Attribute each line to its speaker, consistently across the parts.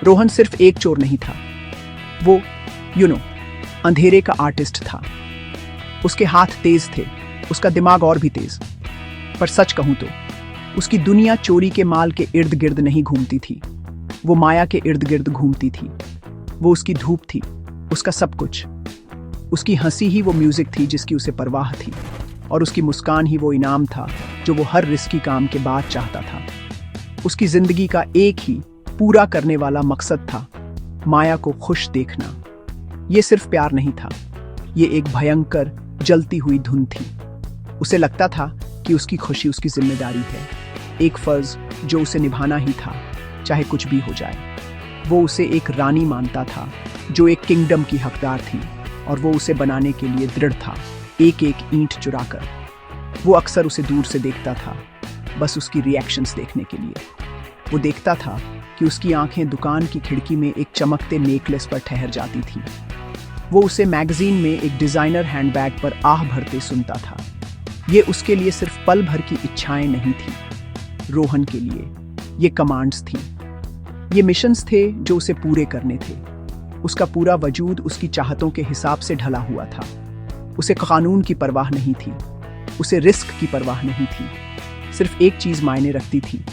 Speaker 1: रोहन सिर्फ एक चोर नहीं था, वो अंधेरे का आर्टिस्ट था। उसके हाथ तेज थे, उसका दिमाग और भी तेज। पर सच कहूं तो उसकी दुनिया चोरी के माल के इर्द गिर्द नहीं घूमती थी, वो माया के इर्द गिर्द घूमती थी। वो उसकी धूप थी, उसका सब कुछ। उसकी हंसी ही वो म्यूजिक थी जिसकी उसे परवाह थी, और उसकी मुस्कान ही वो इनाम था जो वो हर रिस्की काम के बाद चाहता था। उसकी जिंदगी का एक ही पूरा करने वाला मकसद था, माया को खुश देखना। ये सिर्फ प्यार नहीं था, ये एक भयंकर जलती हुई धुन थी। उसे लगता था कि उसकी खुशी उसकी जिम्मेदारी है, एक फर्ज जो उसे निभाना ही था, चाहे कुछ भी हो जाए। वो उसे एक रानी मानता था जो एक किंगडम की हकदार थी, और वो उसे बनाने के लिए दृढ़ था, एक एक ईंट चुराकर। वो अक्सर उसे दूर से देखता था, बस उसकी रिएक्शंस देखने के लिए। वो देखता था कि उसकी आंखें दुकान की खिड़की में एक चमकते नेकलेस पर ठहर जाती थी। वो उसे मैगजीन में एक डिजाइनर हैंडबैग पर आह भरते सुनता था। ये उसके लिए सिर्फ पल भर की इच्छाएं नहीं थी, रोहन के लिए ये कमांड्स थी, ये मिशंस थे जो उसे पूरे करने थे। उसका पूरा वजूद उसकी चाहतों के हिसाब से ढला हुआ था। उसे कानून की परवाह नहीं थी, उसे रिस्क की परवाह नहीं थी। सिर्फ एक चीज मायने रखती थी,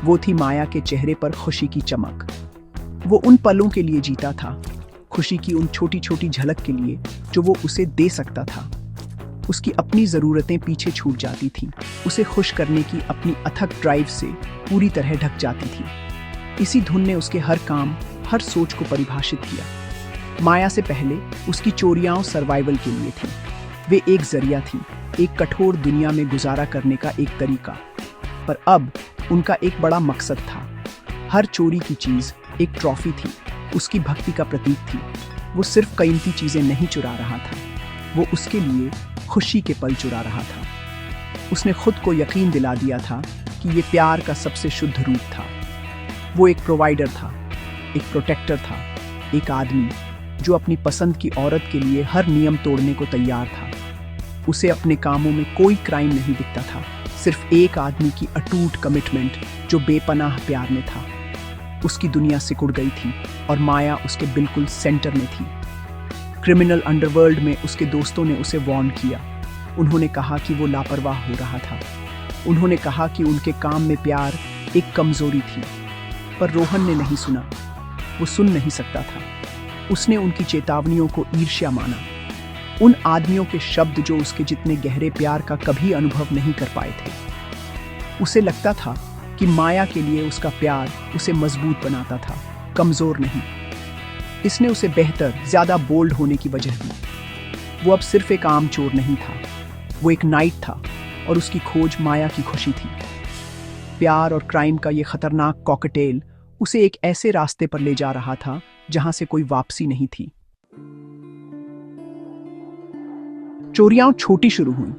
Speaker 1: वो थी माया के चेहरे पर खुशी की चमक। वो उन पलों के लिए जीता था, खुशी की उन छोटी छोटी झलक के लिए जो वो उसे दे सकता था। उसकी अपनी ज़रूरतें पीछे छूट जाती थीं, उसे खुश करने की अपनी अथक ड्राइव से पूरी तरह ढक जाती थी। इसी धुन ने उसके हर काम, हर सोच को परिभाषित किया। माया से पहले उसकी चोरियां सर्वाइवल के लिए थी। वे एक जरिया थी, एक कठोर दुनिया में गुजारा करने का एक तरीका। पर अब उनका एक बड़ा मकसद था। हर चोरी की चीज एक ट्रॉफी थी, उसकी भक्ति का प्रतीक थी। वो सिर्फ कीमती चीजें नहीं चुरा रहा था, वो उसके लिए खुशी के पल चुरा रहा था। उसने खुद को यकीन दिला दिया था कि ये प्यार का सबसे शुद्ध रूप था। वो एक प्रोवाइडर था, एक प्रोटेक्टर था, एक आदमी जो अपनी पसंद की औरत के लिए हर नियम तोड़ने को तैयार था। उसे अपने कामों में कोई क्राइम नहीं दिखता था, सिर्फ एक आदमी की अटूट कमिटमेंट जो बेपनाह प्यार में था। उसकी दुनिया सिकुड़ गई थी और माया उसके बिल्कुल सेंटर में थी। क्रिमिनल अंडरवर्ल्ड में उसके दोस्तों ने उसे वार्न किया। उन्होंने कहा कि वो लापरवाह हो रहा था। उन्होंने कहा कि उनके काम में प्यार एक कमजोरी थी। पर रोहन ने नहीं सुना, वो सुन नहीं सकता था। उसने उनकी चेतावनियों को ईर्ष्या माना, उन आदमियों के शब्द जो उसके जितने गहरे प्यार का कभी अनुभव नहीं कर पाए थे। उसे लगता था कि माया के लिए उसका प्यार उसे मजबूत बनाता था, कमजोर नहीं। इसने उसे बेहतर, ज्यादा बोल्ड होने की वजह दी। वो अब सिर्फ एक आम चोर नहीं था, वो एक नाइट था, और उसकी खोज माया की खुशी थी। प्यार और क्राइम का ये खतरनाक कॉकटेल उसे एक ऐसे रास्ते पर ले जा रहा था जहां से कोई वापसी नहीं थी। चोरियां छोटी शुरू हुई।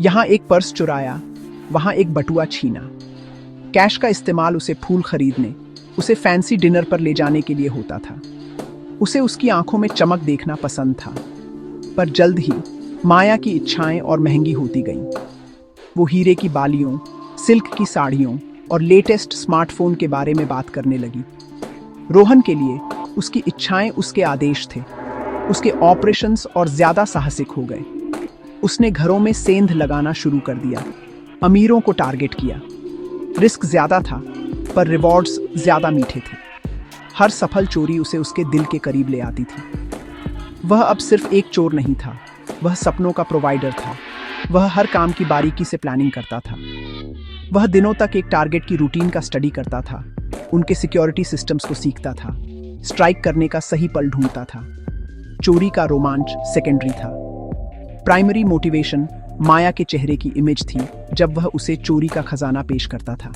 Speaker 1: यहां एक पर्स चुराया, वहां एक बटुआ छीना। कैश का इस्तेमाल उसे फूल खरीदने, उसे फैंसी डिनर पर ले जाने के लिए होता था। उसे उसकी आंखों में चमक देखना पसंद था। पर जल्द ही माया की इच्छाएं और महंगी होती गईं। वो हीरे की बालियों, सिल्क की साड़ियों और लेटेस्ट स्मार्टफोन के बारे में बात करने लगी। रोहन के लिए उसकी इच्छाएं उसके आदेश थे। उसके ऑपरेशंस और ज्यादा साहसिक हो गए। उसने घरों में सेंध लगाना शुरू कर दिया, अमीरों को टारगेट किया। रिस्क ज्यादा था, पर रिवॉर्ड्स ज्यादा मीठे थे। हर सफल चोरी उसे उसके दिल के करीब ले आती थी। वह अब सिर्फ एक चोर नहीं था, वह सपनों का प्रोवाइडर था। वह हर काम की बारीकी से प्लानिंग करता था। वह दिनों तक एक टारगेट की रूटीन का स्टडी करता था, उनके सिक्योरिटी सिस्टम्स को सीखता था, स्ट्राइक करने का सही पल ढूंढता था। चोरी का रोमांच सेकेंडरी था। प्राइमरी मोटिवेशन माया के चेहरे की इमेज थी जब वह उसे चोरी का खजाना पेश करता था।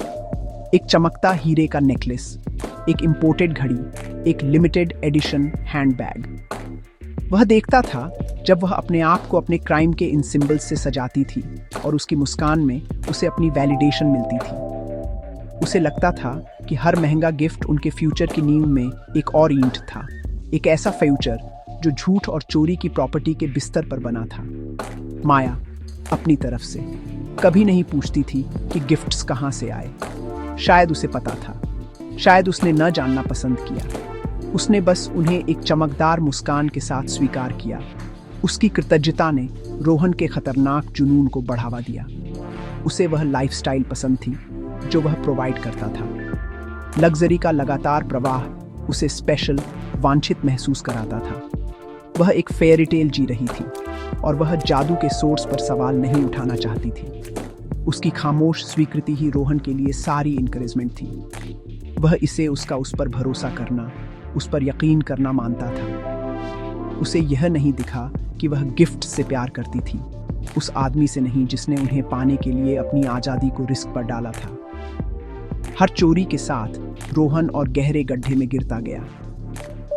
Speaker 1: एक चमकता हीरे का नेकलेस, एक इंपोर्टेड घड़ी, एक लिमिटेड एडिशन हैंडबैग। वह देखता था जब वह अपने आप को अपने क्राइम के इन सिंबल्स से सजाती थी, और उसकी मुस्कान में उसे अपनी वैलिडेशन मिलती थी। उसे लगता था कि हर महंगा गिफ्ट उनके फ्यूचर की नींव में एक और ईंट था, एक ऐसा फ्यूचर जो झूठ और चोरी की प्रॉपर्टी के बिस्तर पर बना था। माया अपनी तरफ से कभी नहीं पूछती थी कि गिफ्ट्स कहाँ से आए। शायद उसे पता था, शायद उसने न जानना पसंद किया। उसने बस उन्हें एक चमकदार मुस्कान के साथ स्वीकार किया। उसकी कृतज्ञता ने रोहन के खतरनाक जुनून को बढ़ावा दिया। उसे वह लाइफस्टाइल पसंद थी जो वह प्रोवाइड करता था। लग्जरी का लगातार प्रवाह उसे स्पेशल, वांछित महसूस कराता था। वह एक फेयरी टेल जी रही थी और वह जादू के सोर्स पर सवाल नहीं उठाना चाहती थी। उसकी खामोश स्वीकृति ही रोहन के लिए सारी इनकरेजमेंट थी। वह इसे उसका उस पर भरोसा करना, उस पर यकीन करना मानता था। उसे यह नहीं दिखा कि वह गिफ्ट से प्यार करती थी, उस आदमी से नहीं जिसने उन्हें पाने के लिए अपनी आज़ादी को रिस्क पर डाला था। हर चोरी के साथ रोहन और गहरे गड्ढे में गिरता गया।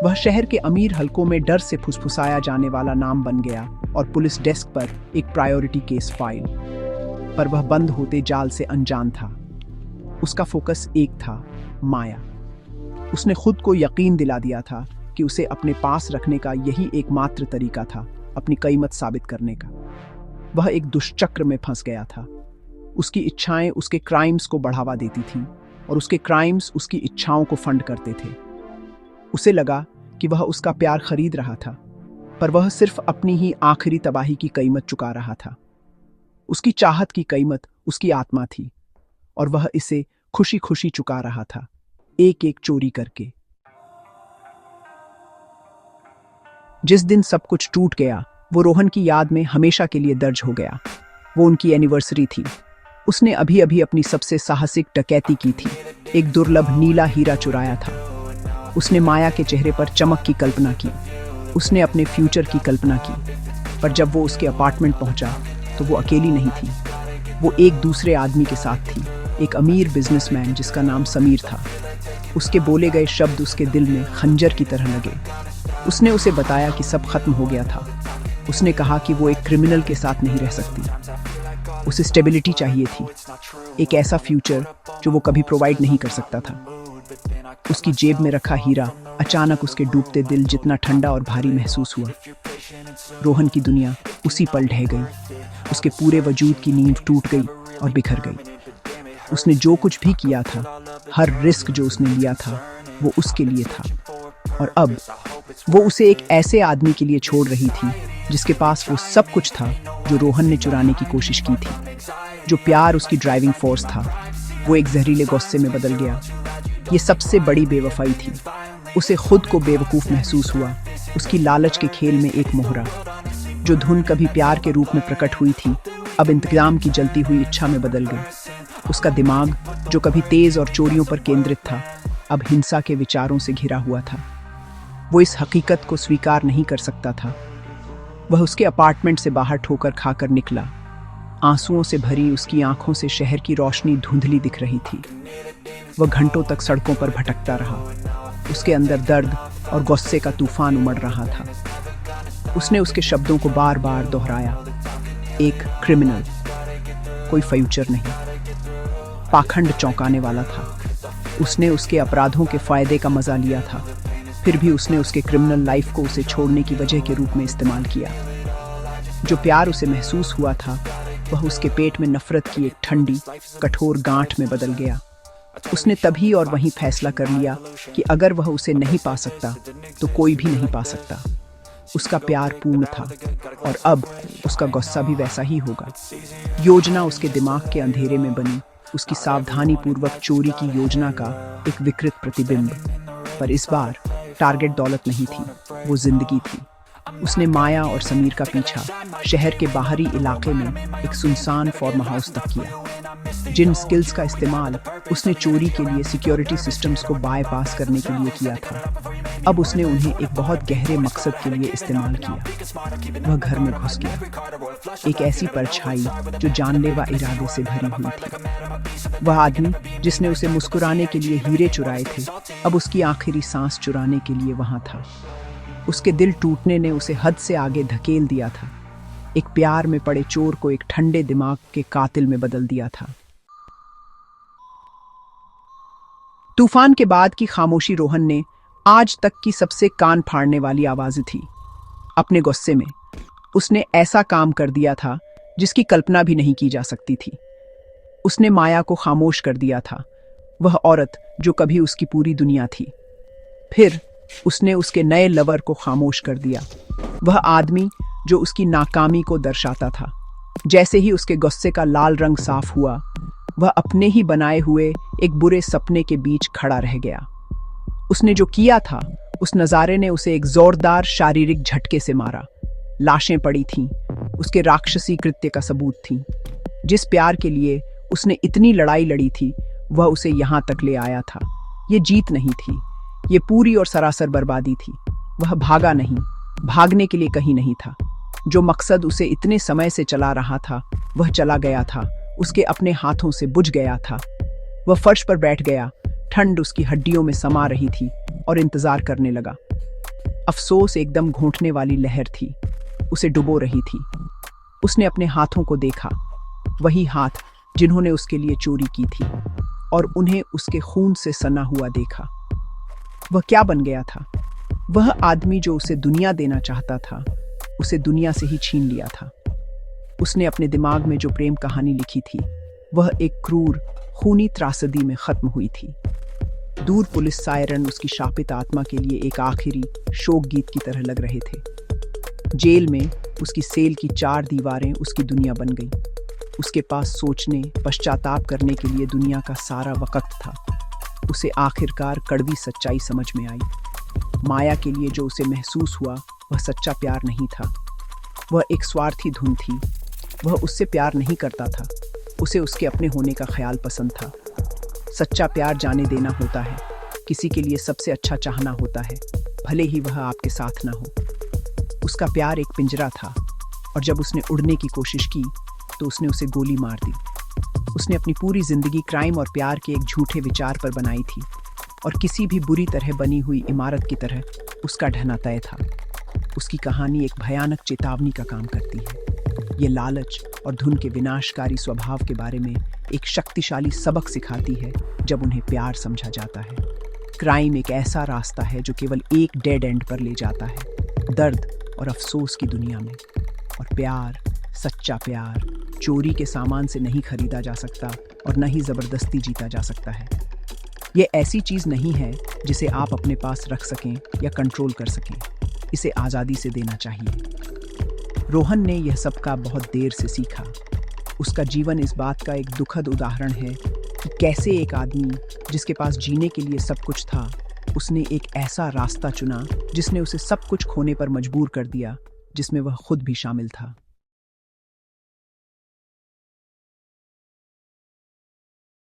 Speaker 1: वह शहर के अमीर हलकों में डर से फुसफुसाया जाने वाला नाम बन गया और पुलिस डेस्क पर एक प्रायोरिटी केस फाइल। पर वह बंद होते जाल से अनजान था। उसका फोकस एक था, माया। उसने खुद को यकीन दिला दिया था कि उसे अपने पास रखने का यही एकमात्र तरीका था अपनी कीमत साबित करने का। वह एक दुष्चक्र में फंस गया था। उसकी इच्छाएं उसके क्राइम्स को बढ़ावा देती थीं और उसके क्राइम्स उसकी इच्छाओं को फंड करते थे। उसे लगा कि वह उसका प्यार खरीद रहा था, पर वह सिर्फ अपनी ही आखिरी तबाही की कीमत चुका रहा था। उसकी चाहत की कीमत उसकी आत्मा थी और वह इसे खुशी खुशी चुका रहा था, एक एक चोरी करके। जिस दिन सब कुछ टूट गया वो रोहन की याद में हमेशा के लिए दर्ज हो गया। वो उनकी एनिवर्सरी थी। उसने अभी अभी अपनी सबसे साहसिक डकैती की थी, एक दुर्लभ नीला हीरा चुराया था। उसने माया के चेहरे पर चमक की कल्पना की, उसने अपने फ्यूचर की कल्पना की। पर जब वो उसके अपार्टमेंट पहुंचा तो वो अकेली नहीं थी। वो एक दूसरे आदमी के साथ थी, एक अमीर बिजनेसमैन जिसका नाम समीर था। उसके बोले गए शब्द उसके दिल में खंजर की तरह लगे। उसने उसे बताया कि सब खत्म हो गया था। उसने कहा कि वो एक क्रिमिनल के साथ नहीं रह सकती। उसे स्टेबिलिटी चाहिए थी, एक ऐसा फ्यूचर जो वो कभी प्रोवाइड नहीं कर सकता था। उसकी जेब में रखा हीरा अचानक उसके डूबते दिल जितना ठंडा और भारी महसूस हुआ। रोहन की दुनिया उसी पल ढह गई। उसके पूरे वजूद की नींव टूट गई और बिखर गई। उसने जो कुछ भी किया था, हर रिस्क जो उसने लिया था, वो उसके लिए था। और अब वो उसे एक ऐसे आदमी के लिए छोड़ रही थी जिसके पास वो सब कुछ था जो रोहन ने चुराने की कोशिश की थी। जो प्यार उसकी ड्राइविंग फोर्स था, वो एक जहरीले गुस्से में बदल गया। ये सबसे बड़ी बेवफाई थी। उसे खुद को बेवकूफ़ महसूस हुआ। उसकी लालच के खेल में एक मोहरा, जो धुन कभी प्यार के रूप में प्रकट हुई थी, अब इंतजाम की जलती हुई इच्छा में बदल गई। उसका दिमाग, जो कभी तेज और चोरियों पर केंद्रित था, अब हिंसा के विचारों से घिरा हुआ था। वो इस हकीकत को स्वीकार नहीं कर सकता था। वह उसके अपार्टमेंट से बाहर ठोकर खाकर निकला। आंसुओं से भरी उसकी आंखों से शहर की रोशनी धुंधली दिख रही थी। वह घंटों तक सड़कों पर भटकता रहा। उसके अंदर दर्द और गुस्से का तूफान उमड़ रहा था। उसने उसके शब्दों को बार बार दोहराया, एक क्रिमिनल, कोई फ्यूचर नहीं। पाखंड चौंकाने वाला था। उसने उसके अपराधों के फायदे का मजा लिया था, फिर भी उसने उसके क्रिमिनल लाइफ को उसे छोड़ने की वजह के रूप में इस्तेमाल किया। जो प्यार उसे महसूस हुआ था, वह उसके पेट में नफरत की एक ठंडी, कठोर गांठ में बदल गया। उसने तभी और वहीं फैसला कर लिया कि अगर वह उसे नहीं पा सकता तो कोई भी नहीं पा सकता। उसका प्यार पूर्ण था और अब उसका गुस्सा भी वैसा ही होगा। योजना उसके दिमाग के अंधेरे में बनी, उसकी सावधानीपूर्वक चोरी की योजना का एक विकृत प्रतिबिंब। पर इस बार टारगेट दौलत नहीं थी, वो जिंदगी थी। उसने माया और समीर का पीछा शहर के बाहरी इलाके में एक सुनसान फार्म हाउस तक किया। जिन स्किल्स का इस्तेमाल उसने चोरी के लिए सिक्योरिटी सिस्टम्स को बायपास करने के लिए किया था, अब उसने उन्हें एक बहुत गहरे मकसद के लिए इस्तेमाल किया। वह घर में घुस गया, एक ऐसी परछाई जो जानलेवा इरादे से भरी हुई थी। वह आदमी जिसने उसे मुस्कुराने के लिए हीरे चुराए थे, अब उसकी आखिरी सांस चुराने के लिए वहां था। उसके दिल टूटने ने उसे हद से आगे धकेल दिया था। एक प्यार में पड़े चोर को एक ठंडे दिमाग के कातिल में बदल दिया था। तूफान के बाद की खामोशी रोहन ने आज तक की सबसे कान फाड़ने वाली आवाज थी। अपने गुस्से में उसने ऐसा काम कर दिया था जिसकी कल्पना भी नहीं की जा सकती थी। उसने माया को खामोश कर दिया था, वह औरत जो कभी उसकी पूरी दुनिया थी। फिर उसने उसके नए लवर को खामोश कर दिया। वह आदमी जो उसकी नाकामी को दर्शाता था। जैसे ही उसके गुस्से का लाल रंग साफ हुआ, वह अपने ही बनाए हुए एक बुरे सपने के बीच खड़ा रह गया। उसने जो किया था, उस नज़ारे ने उसे एक जोरदार शारीरिक झटके से मारा। लाशें पड़ी थीं, उसके राक्षसी कृत्य का सबूत थीं। जिस प्यार के लिए उसने इतनी लड़ाई लड़ी थी, वह उसे यहाँ तक ले आया था। ये जीत नहीं थी, ये पूरी और सरासर बर्बादी थी। वह भागा नहीं, भागने के लिए कहीं नहीं था। जो मकसद उसे इतने समय से चला रहा था, वह चला गया था, उसके अपने हाथों से बुझ गया था। वह फर्श पर बैठ गया, ठंड उसकी हड्डियों में समा रही थी और इंतजार करने लगा। अफसोस एकदम घोंटने वाली लहर थी, उसे डुबो रही थी। उसने अपने हाथों को देखा, वही हाथ जिन्होंने उसके लिए चोरी की थी, और उन्हें उसके खून से सना हुआ देखा। वह क्या बन गया था? वह आदमी जो उसे दुनिया देना चाहता था, उसे दुनिया से ही छीन लिया था। उसने अपने दिमाग में जो प्रेम कहानी लिखी थी, वह एक क्रूर खूनी त्रासदी में खत्म हुई थी। दूर पुलिस सायरन उसकी शापित आत्मा के लिए एक आखिरी शोक गीत की तरह लग रहे थे। जेल में उसकी सेल की 4 दीवारें उसकी दुनिया बन गई। उसके पास सोचने, पश्चाताप करने के लिए दुनिया का सारा वक्त था। उसे आखिरकार कड़वी सच्चाई समझ में आई। माया के लिए जो उसे महसूस हुआ, वह सच्चा प्यार नहीं था। वह एक स्वार्थी धुन थी। वह उससे प्यार नहीं करता था, उसे उसके अपने होने का ख्याल पसंद था। सच्चा प्यार जाने देना होता है, किसी के लिए सबसे अच्छा चाहना होता है, भले ही वह आपके साथ ना हो। उसका प्यार एक पिंजरा था, और जब उसने उड़ने की कोशिश की तो उसने उसे गोली मार दी। उसने अपनी पूरी जिंदगी क्राइम और प्यार के एक झूठे विचार पर बनाई थी, और किसी भी बुरी तरह बनी हुई इमारत की तरह उसका ढहना तय था। उसकी कहानी एक भयानक चेतावनी का काम करती है। ये लालच और धुन के विनाशकारी स्वभाव के बारे में एक शक्तिशाली सबक सिखाती है जब उन्हें प्यार समझा जाता है। क्राइम एक ऐसा रास्ता है जो केवल एक डेड एंड पर ले जाता है, दर्द और अफसोस की दुनिया में। और प्यार, सच्चा प्यार, चोरी के सामान से नहीं खरीदा जा सकता और न ही ज़बरदस्ती जीता जा सकता है। ये ऐसी चीज़ नहीं है जिसे आप अपने पास रख सकें या कंट्रोल कर सकें। इसे आज़ादी से देना चाहिए। रोहन ने यह सब का बहुत देर से सीखा। उसका जीवन इस बात का एक दुखद उदाहरण है कि कैसे एक आदमी जिसके पास जीने के लिए सब कुछ था, उसने एक ऐसा रास्ता चुना जिसने उसे सब कुछ खोने पर मजबूर कर दिया, जिसमें वह खुद भी शामिल था।